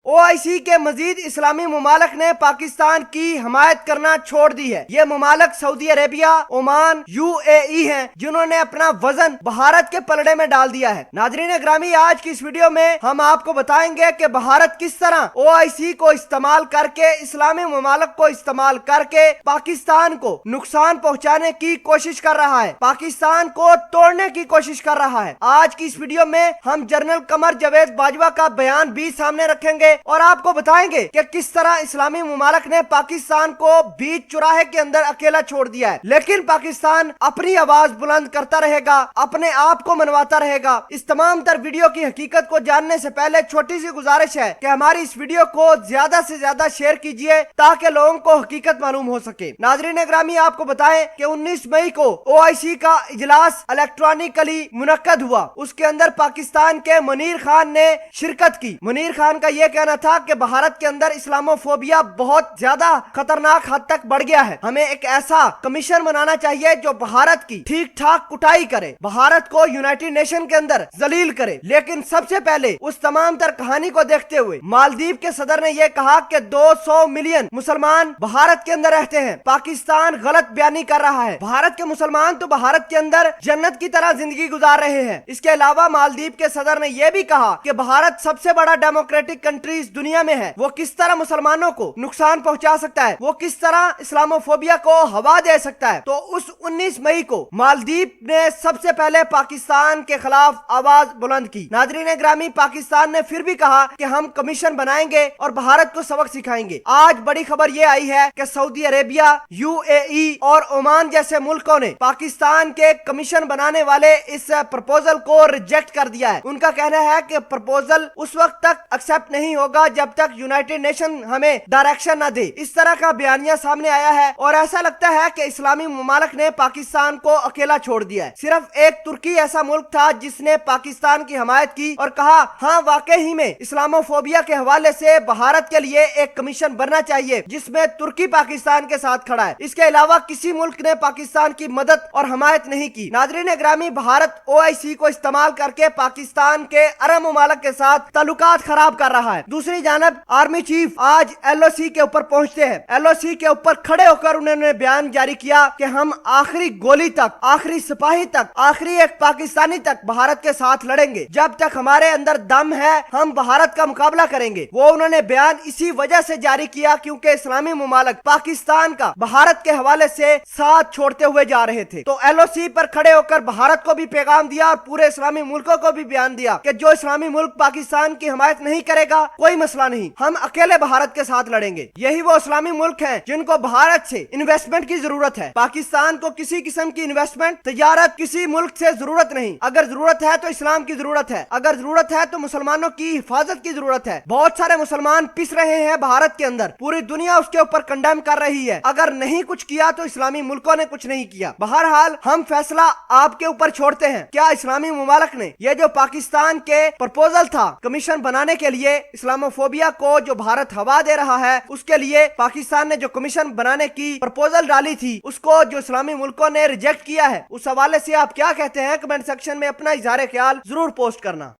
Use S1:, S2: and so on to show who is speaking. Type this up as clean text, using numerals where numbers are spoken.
S1: OIC के मजीद इस्लामी ममालिक ने पाकिस्तान की हमायत करना छोड़ दी है। ये ममालिक सऊदी अरेबिया, ओमान, UAE हैं, जिन्होंने अपना वजन भारत के पलड़े में डाल दिया है। नाजरीन ग्रामी, आज की इस वीडियो में हम आपको बताएंगे कि भारत किस तरह OIC को इस्तेमाल करके, इस्लामी ममालिक को इस्तेमाल करके पाकिस्तान को नुकसान पहुंचाने की कोशिश कर रहा है, पाकिस्तान को तोड़ने की कोशिश कर रहा है। आज की इस वीडियो में हम जनरल कमर जावेद बाजवा का बयान भी सामने रखेंगे और आपको बताएंगे कि किस तरह इस्लामी ममालिक ने पाकिस्तान को बीच चौराहे के अंदर अकेला छोड़ दिया है, लेकिन पाकिस्तान अपनी आवाज बुलंद करता रहेगा, अपने आप को मनवाता रहेगा। इस तमाम तर वीडियो की हकीकत को जानने से पहले छोटी सी गुजारिश है कि हमारी इस वीडियो को ज्यादा से ज्यादा शेयर कीजिए ताकि लोगों को हकीकत मालूम हो सके। नाजरीन ग्रामी, आपको बताएं कि 19 मई को OIC का इजलास इलेक्ट्रॉनिकली मुनक्कद हुआ। उसके अंदर पाकिस्तान के मुनीर खान ने शिरकत की। मुनीर खान का यह कहना था कि भारत के अंदर इस्लामोफोबिया बहुत ज्यादा खतरनाक हद तक बढ़ गया है, हमें एक ऐसा कमीशन बनाना चाहिए जो भारत की ठीक ठाक कुटाई करे, भारत को यूनाइटेड नेशन के अंदर जलील करे। लेकिन सबसे पहले उस तमाम तर कहानी को देखते हुए मालदीव के सदर ने यह कहा कि 200 मिलियन मुसलमान भारत के अंदर रहते हैं, पाकिस्तान गलत बयानी कर रहा है। भारत के मुसलमान तो भारत के अंदर जन्नत की तरह जिंदगी गुजार रहे हैं। इसके अलावा मालदीव के सदर ने यह भी कहा कि भारत सबसे बड़ा डेमोक्रेटिक कंट्री इस दुनिया में है, वो किस तरह मुसलमानों को नुकसान पहुंचा सकता है, वो किस तरह इस्लामोफोबिया को हवा दे सकता है। तो उस 19 मई को मालदीव ने सबसे पहले पाकिस्तान के खिलाफ आवाज बुलंद की। नाजरीन ग्रामी, पाकिस्तान ने फिर भी कहा कि हम कमीशन बनाएंगे और भारत को सबक सिखाएंगे। आज बड़ी खबर यह आई है कि सऊदी अरेबिया, UAE और ओमान जैसे मुल्कों ने पाकिस्तान के कमीशन बनाने वाले इस प्रपोजल को रिजेक्ट कर दिया है। उनका कहना है कि प्रपोजल उस वक्त तक एक्सेप्ट नहीं होगा जब तक यूनाइटेड नेशन हमें डायरेक्शन न दे। इस तरह का बयानिया सामने आया है और ऐसा लगता है कि इस्लामी ममालिक ने पाकिस्तान को अकेला छोड़ दिया है। सिर्फ एक तुर्की ऐसा मुल्क था जिसने पाकिस्तान की हमायत की और कहा, हाँ वाकई ही में इस्लामोफोबिया के हवाले से भारत के लिए एक कमीशन बनना चाहिए जिसमें तुर्की पाकिस्तान के साथ खड़ा है। इसके अलावा किसी मुल्क ने पाकिस्तान की मदद और हमायत नहीं की। नाजरीन ग्रामी, भारत OIC को इस्तेमाल करके पाकिस्तान के अरब ममालिक के साथ ताल्लुकात खराब कर रहा है। दूसरी जानब आर्मी चीफ आज LOC के ऊपर पहुंचते हैं। LOC के ऊपर खड़े होकर उन्होंने बयान जारी किया कि हम आखिरी गोली तक, आखिरी सिपाही तक, आखिरी एक पाकिस्तानी तक भारत के साथ लड़ेंगे। जब तक हमारे अंदर दम है हम भारत का मुकाबला करेंगे। वो उन्होंने बयान इसी वजह से जारी किया क्योंकि इस्लामी ममालिक पाकिस्तान का भारत के हवाले से साथ छोड़ते हुए जा रहे थे। तो LOC पर खड़े होकर भारत को भी पैगाम दिया और पूरे इस्लामी मुल्कों को भी बयान दिया कि जो इस्लामी मुल्क पाकिस्तान की हमायत नहीं करेगा कोई मसला नहीं, हम अकेले भारत के साथ लड़ेंगे। यही वो इस्लामी मुल्क हैं जिनको भारत से इन्वेस्टमेंट की जरूरत है। पाकिस्तान को किसी किस्म की इन्वेस्टमेंट, तजारत किसी मुल्क से जरूरत नहीं। अगर जरूरत है तो इस्लाम की जरूरत है, अगर जरूरत है तो मुसलमानों की हिफाजत की जरूरत है। बहुत सारे मुसलमान पिस रहे हैं भारत के अंदर, पूरी दुनिया उसके ऊपर कंडेम कर रही है। अगर नहीं कुछ किया तो इस्लामी मुल्कों ने कुछ नहीं किया। बहरहाल हम फैसला आपके ऊपर छोड़ते हैं। क्या इस्लामी ममालिक ने ये जो पाकिस्तान के प्रपोजल था कमीशन बनाने के लिए, इस्लामोफोबिया को जो भारत हवा दे रहा है, उसके लिए पाकिस्तान ने जो कमीशन बनाने की प्रपोजल डाली थी उसको जो इस्लामी मुल्कों ने रिजेक्ट किया है, उस हवाले से आप क्या कहते हैं? कमेंट सेक्शन में अपना इजहार ख्याल जरूर पोस्ट करना।